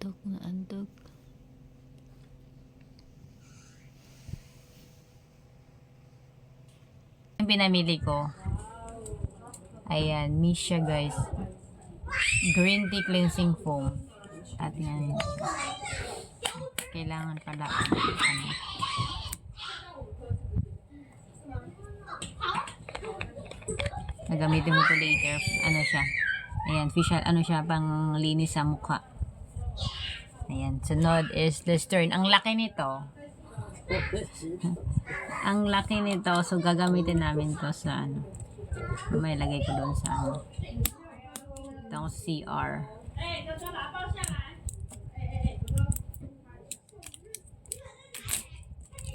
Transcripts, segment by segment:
Antok na antok. Yung pinamili ko. Ayan, Misha guys. Green tea cleansing foam. At yan. Kailangan pala nagamitin mo ito later. Ano siya? Ayan, facial, ano siya, pang linis sa mukha. Ayan, sunod is Listerine. Ang laki nito. Ang laki nito. So, gagamitin namin to sa ano. May lagay ko doon sa ano. Ito sa CR.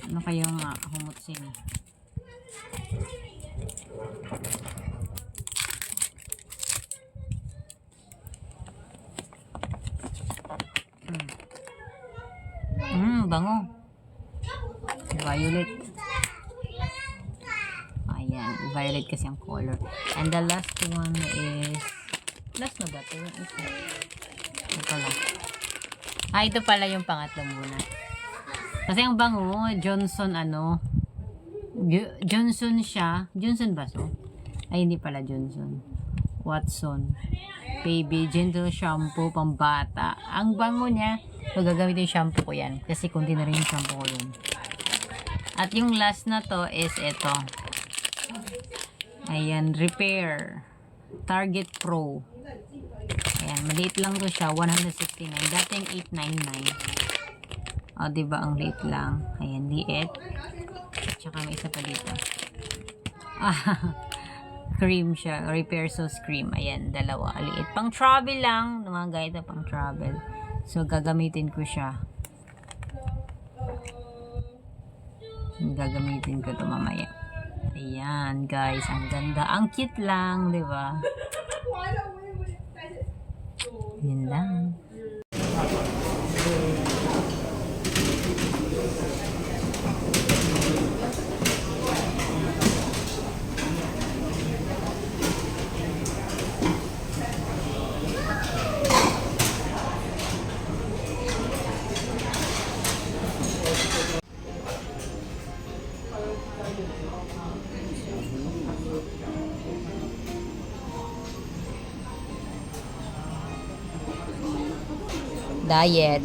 Ano kayong humutsin? Bango. Violet. Ayan, violet kasi ang color. And the last one is last na ba ito? Ito pala. Ito pala yung pangatlo muna. Kasi ang bango, Johnson Johnson siya. Johnson ba so? Ay, hindi pala Johnson. Watson. Baby Gentle Shampoo pambata. Ang bango niya. Magagamit yung shampoo ko yan. Kasi kunti na rin yung shampoo ko yun. At yung last na to is ito. Ayan, Repair. Target Pro. Ayan, maliit lang to siya. 169. Dating 899. O, diba ang liit lang. Ayan, liit. At saka may isa pa dito. Cream siya. Repair Sauce Cream. Ayan, dalawa. Liit. Pang travel lang. Mga guide pang travel. So, gagamitin ko siya. Gagamitin ko ito mamaya. Ayan, guys. Ang ganda. Ang cute lang, di ba? Yun lang. Diet.